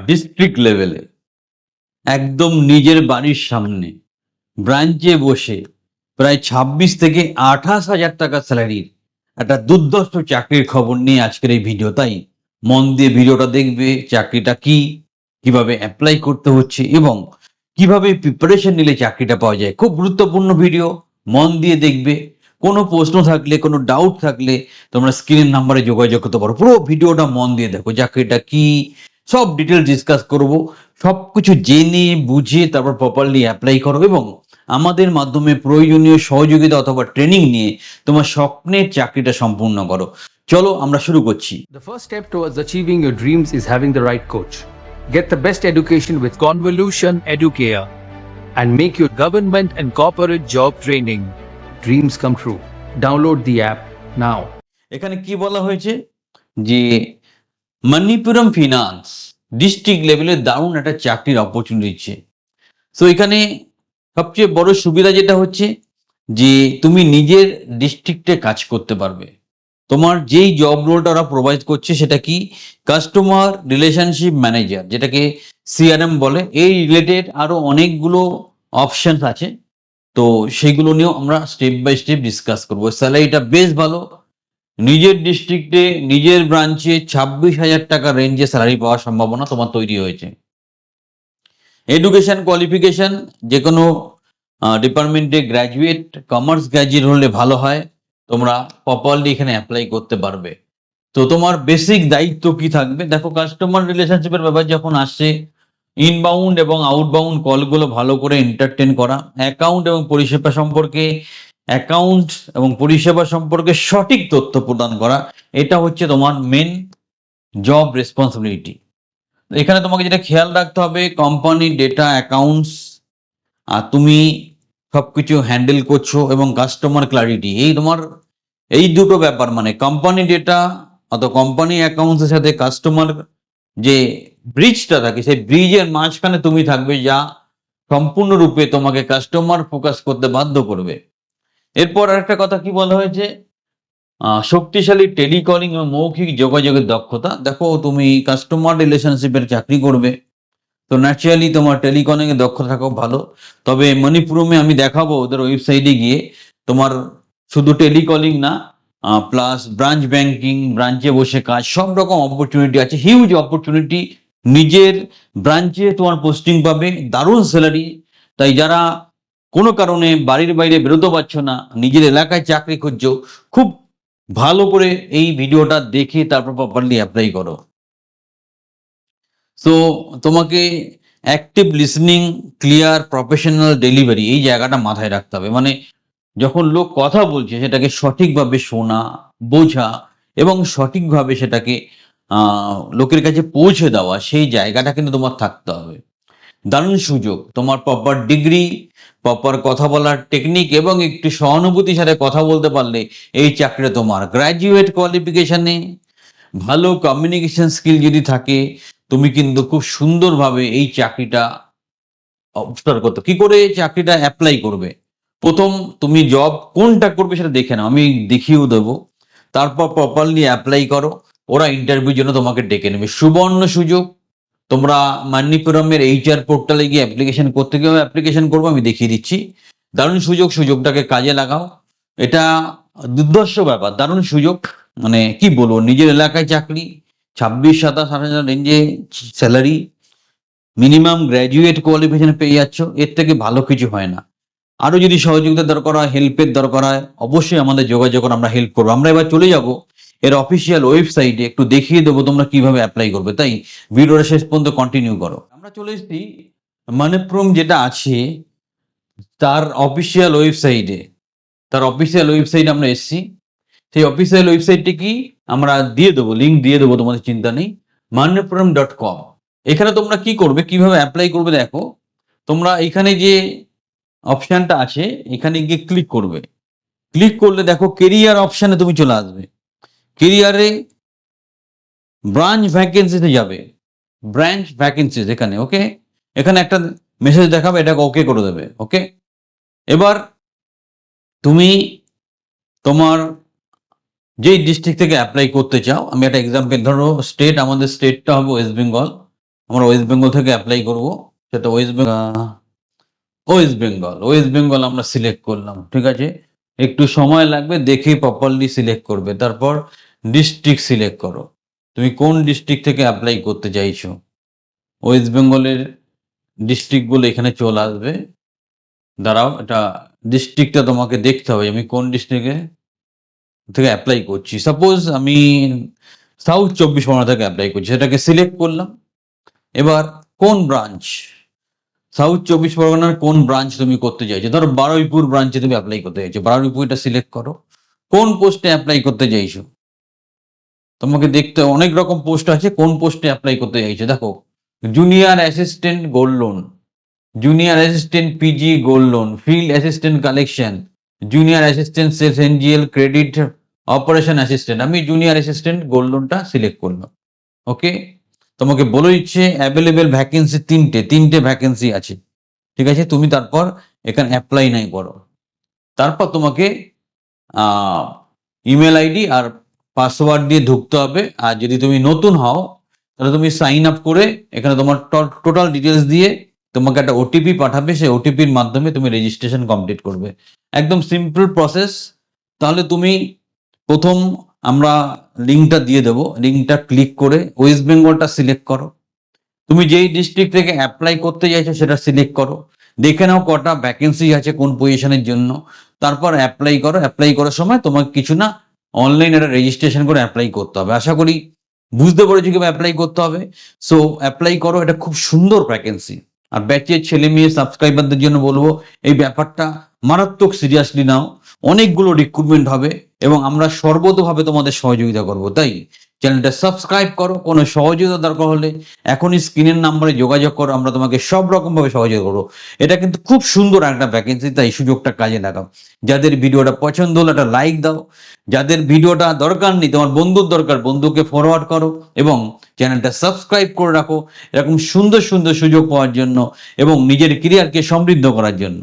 District লেভেলে একদম নিজের বাড়ির সামনে ব্রাঞ্চে বসে প্রায় 26 থেকে 28,000 টাকা স্যালারির একটা দুর্ধর্ষ চাকরির খবর নিয়ে আজকের এই ভিডিও। তাই মন দিয়ে ভিডিওটা দেখবে, চাকরিটা কি, কিভাবে অ্যাপ্লাই করতে হচ্ছে এবং কিভাবে প্রিপারেশন নিলে চাকরিটা পাওয়া যায়। খুব গুরুত্বপূর্ণ ভিডিও, মন দিয়ে দেখবে। কোনো প্রশ্ন থাকলে, কোনো ডাউট থাকলে তোমরা স্ক্রিনের নাম্বারে যোগাযোগ করতে পারো। পুরো ভিডিওটা মন দিয়ে দেখো, চাকরিটা কি সব ডিটেলস ডিসকাস করব। সবকিছু জেনে বুঝে তারপর প্রপারলি অ্যাপ্লাই করো এবং আমাদের মাধ্যমে প্রয়োজনীয় সহযোগিতা অথবা ট্রেনিং নিয়ে তোমার স্বপ্নের চাকরিটা সম্পূর্ণ করো। চলো আমরা শুরু করছি। The first step towards achieving your dreams is having the right coach. Get the best education with Convolution Educare and make your government and corporate job training dreams come true. Download the app now. এখানে কি বলা হয়েছে যে মণিপুরম finance district লেভেলে দারুণ একটা চাকরির opportunity দিচ্ছে। সো এখানে সবচেয়ে বড় সুবিধা যেটা হচ্ছে যে তুমি নিজের ডিস্ট্রিক্টে কাজ করতে পারবে। তোমার যেই জব রোলটা ওরা প্রোভাইড করছে সেটা কি, কাস্টমার রিলেশনশিপ ম্যানেজার, যেটাকে সিআরএম বলে। এই রিলেটেড আরো অনেকগুলো অপশনস আছে, তো সেগুলো নিয়েও আমরা স্টেপ বাই স্টেপ ডিসকাস করবো। স্যালারিটা বেশ ভালো, নিজের ডিস্ট্রিক্টে নিজের ব্রাঞ্চে 26,000 টাকা রেঞ্জে স্যালারি পাওয়ার সম্ভাবনা তোমার তৈরি হয়েছে। এডুকেশন কোয়ালিফিকেশন যে কোনো ডিপার্টমেন্টে গ্র্যাজুয়েট, কমার্স গ্র্যাজুয়েট হলে ভালো হয়, তোমরা প্রপারলি এখানে অ্যাপ্লাই করতে পারবে। তো তোমার বেসিক দায়িত্ব কি থাকবে দেখো, কাস্টমার রিলেশনশিপের ব্যাপার যখন আসছে, ইনবাউন্ড এবং আউটবাউন্ড কলগুলো ভালো করে এন্টারটেন করা, অ্যাকাউন্ট এবং পরিষেবা সম্পর্কে সঠিক তথ্য প্রদান করা, এটা হচ্ছে তোমার মেন জব রেসপন্সিবিলিটি। এখানে তোমাকে যেটা খেয়াল রাখতে হবে, কোম্পানি ডেটা, অ্যাকাউন্টস আর তুমি সবকিছু হ্যান্ডেল করছো এবং কাস্টমার ক্লারিটি, এই দুটো ব্যাপার, মানে কোম্পানি ডেটা অথবা কোম্পানি অ্যাকাউন্টসের সাথে কাস্টমার যে ব্রিজটা থাকে, সেই ব্রিজের মাঝখানে তুমি থাকবে, যা সম্পূর্ণরূপে তোমাকে কাস্টমার ফোকাস করতে বাধ্য করবে। এরপর আরেকটা কথা কি বলা হয়েছে, শক্তিশালী টেলিকলিং এবং মৌখিক যোগাযোগের দক্ষতা। দেখো তুমি কাস্টমার রিলেশনশিপের চাকরি করবে, তো ন্যাচারালি তোমার টেলিকলিং এর দক্ষতা থাকা ভালো। তবে মণিপুরমে আমি দেখাবো ওদের ওয়েবসাইটে গিয়ে, তোমার শুধু টেলিকলিং না, প্লাস ব্রাঞ্চ ব্যাংকিং, ব্রাঞ্চে বসে কাজ, সব রকম অপরচুনিটি আছে, হিউজ অপরচুনিটি। নিজের ব্রাঞ্চে তোমার পোস্টিং পাবে, দারুণ স্যালারি। তাই যারা কোনো কারণে বাড়ির বাইরে বেরোতে পারছো না, নিজের এলাকায় চাকরি খুঁজছো, খুব ভালো করে এই ভিডিওটা দেখে তারপর প্রপারলি অ্যাপ্লাই করো। সো তোমাকে active listening, clear professional delivery, এই জায়গাটা মাথায় রাখতে হবে। মানে যখন লোক কথা বলছে সেটাকে সঠিকভাবে শোনা, বোঝা এবং সঠিকভাবে সেটাকে লোকের কাছে পৌঁছে দেওয়া, সেই জায়গাটা কিন্তু তোমার থাকতে হবে। দারুণ সুযোগ, তোমার প্রপার ডিগ্রি, প্রপার কথা বলার টেকনিক এবং একটু সহানুভূতির সাথে কথা বলতে পারলে এই চাকরিটা তোমার। গ্র্যাজুয়েট কোয়ালিফিকেশনে ভালো কমিউনিকেশন স্কিল যদি থাকে, তুমি কিন্তু খুব সুন্দরভাবে এই চাকরিটা অবসর করতে। কি করে চাকরিটা অ্যাপ্লাই করবে, প্রথম তুমি জব কোনটা করবে সেটা দেখে নাও, আমি দেখিয়েও দেবো। তারপর প্রপারলি অ্যাপ্লাই করো, ওরা ইন্টারভিউর জন্য তোমাকে ডেকে নেবে। সুবর্ণ সুযোগ, তোমরা মান্নিপুরমের এইচআর পোর্টালে গিয়ে অ্যাপ্লিকেশন করতে গিয়ে অ্যাপ্লিকেশন করবো, আমি দেখিয়ে দিচ্ছি। দারুণ সুযোগ, সুযোগটাকে কাজে লাগাও। এটা দুর্ধর্ষ ব্যাপার, দারুণ সুযোগ। মানে কি বলবো, নিজের এলাকায় চাকরি, 26-27 হাজার রেঞ্জে স্যালারি, মিনিমাম গ্র্যাজুয়েট কোয়ালিফিকেশন পেয়ে যাচ্ছ, এর থেকে ভালো কিছু হয় না। আরো যদি সহযোগিতার দরকার হয়, হেল্পের দরকার হয়, অবশ্যই আমাদের যোগাযোগ করো, আমরা হেল্প করবো। আমরা এবার চলে যাব এর অফিসিয়াল ওয়েবসাইটে, একটু দেখিয়ে দেবো তোমরা কিভাবে অ্যাপ্লাই করবে। তাই ভিডিওটা শেষ পর্যন্ত কন্টিনিউ করো। আমরা চলে এসেছি মণিপুরম যেটা আছে তার অফিসিয়াল ওয়েবসাইটে। আমরা এসেছি। সেই অফিসিয়াল ওয়েবসাইটটি কি আমরা দিয়ে দেবো, লিঙ্ক দিয়ে দেবো, তোমাদের চিন্তা নেই। manippuram.com। এখানে তোমরা কি করবে, কিভাবে অ্যাপ্লাই করবে দেখো। তোমরা এখানে যে অপশনটা আছে এখানে গিয়ে ক্লিক করবে। ক্লিক করলে দেখো কেরিয়ার অপশনে তুমি চলে আসবে। কেরিয়ারে ব্রাঞ্চ ভ্যাকেন্সিতে যাবে, ব্রাঞ্চ ভ্যাকেন্সিজ এখানে। ওকে, এখানে একটা মেসেজ দেখাবে, এটাকে ওকে করে দেবে। ওকে, এবার তুমি তোমার যেই ডিস্ট্রিক্ট থেকে অ্যাপ্লাই করতে চাও, আমি একটা এক্সাম্পল, ধরো স্টেট, আমাদের স্টেটটা হবে ওয়েস্ট বেঙ্গল। আমরা ওয়েস্ট বেঙ্গল থেকে অ্যাপ্লাই করব, সেটা ওয়েস্ট বেঙ্গল আমরা সিলেক্ট করলাম, ঠিক আছে। একটু সময় লাগবে, দেখে প্রপারলি সিলেক্ট করবে। তারপর ডিস্ট্রিক্ট সিলেক্ট করো, তুমি কোন ডিস্ট্রিক্ট থেকে অ্যাপ্লাই করতে চাইছো। ওয়েস্ট বেঙ্গলের ডিস্ট্রিক্টগুলো এখানে চলে আসবে। দাঁড়াও, এটা ডিস্ট্রিক্টটা তোমাকে দেখতে হবে, আমি কোন ডিস্ট্রিক্টে থেকে অ্যাপ্লাই করছি। সাপোজ আমি সাউথ 24 পরগনা থেকে অ্যাপ্লাই করছি, সেটাকে সিলেক্ট করলাম। এবার কোন ব্রাঞ্চ, সাউথ 24 পরগনার কোন ব্রাঞ্চ তুমি করতে চাইছো, ধরো বারুইপুর ব্রাঞ্চে তুমি অ্যাপ্লাই করতে চাইছো, বারুইপুরটা সিলেক্ট করো। কোন পোস্টে অ্যাপ্লাই করতে চাইছো, তোমাকে দেখতে অনেক রকম পোস্ট আছে, কোন পোস্টে অ্যাপ্লাই করতে চাইছো। দেখো, junior assistant gold loan, junior assistant PG gold loan, field assistant collection, junior assistant sales NGL credit operation assistant. আমি জুনিয়র অ্যাসিস্ট্যান্ট গোল্ড লোনটা সিলেক্ট করলাম। ওকে, তোমাকে বলে দিচ্ছে অ্যাভেলেবেল ভ্যাকেন্সি তিনটে ভ্যাকেন্সি আছে, ঠিক আছে। তুমি তারপর এখানে অ্যাপ্লাই নাই করো। তারপর তোমাকে ইমেল আইডি আর পাসওয়ার্ড দিয়ে ঢুকতে হবে। আর যদি তুমি নতুন হও তাহলে তুমি সাইন আপ করে এখানে তোমার টোটাল ডিটেলস দিয়ে তোমাকে একটা ওটিপি পাঠাবে, সেই ওটিপির মাধ্যমে তুমি রেজিস্ট্রেশন কমপ্লিট করবে। একদম সিম্পল প্রসেস। তাহলে তুমি প্রথম আমরা লিঙ্কটা দিয়ে দেবো, লিঙ্কটা ক্লিক করে ওয়েস্ট বেঙ্গলটা সিলেক্ট করো। তুমি যেই ডিস্ট্রিক্ট থেকে অ্যাপ্লাই করতে চাইছো সেটা সিলেক্ট করো, দেখে নাও কটা ভ্যাকেন্সি আছে কোন পজিশনের জন্য। তারপর অ্যাপ্লাই করো। অ্যাপ্লাই করার সময় তোমাকে কিছু না অনলাইন একটা রেজিস্ট্রেশন করে অ্যাপ্লাই করতে হবে। আশা করি বুঝতে পেরেছো কিভাবে অ্যাপ্লাই করতে হবে। সো অ্যাপ্লাই করো, এটা খুব সুন্দর ভ্যাকেন্সি। আর ব্যাচের ছেলে মেয়ে সাবস্ক্রাইবারদের জন্য বলবো, এই ব্যাপারটা মারাত্মক সিরিয়াসলি নাও। অনেকগুলো রিক্রুটমেন্ট হবে এবং আমরা সর্বতোভাবে তোমাদের সহযোগিতা করব। তাই চ্যানেলটা সাবস্ক্রাইব করো। কোনো সহযোগিতা দরকার হলে এখনই স্ক্রিনের নাম্বারে যোগাযোগ করো, আমরা তোমাকে সব রকম ভাবে সহযোগিতা করবো। এটা কিন্তু খুব সুন্দর একটা ভ্যাকেন্সি, তাই সুযোগটা কাজে লাগাও। যাদের ভিডিওটা পছন্দ হলো একটা লাইক দাও, যাদের ভিডিওটা দরকার নেই, তোমার বন্ধুর দরকার, বন্ধুকে ফরওয়ার্ড করো এবং চ্যানেলটা সাবস্ক্রাইব করে রাখো এরকম সুন্দর সুন্দর সুযোগ পাওয়ার জন্য এবং নিজের ক্যারিয়ারকে সমৃদ্ধ করার জন্য।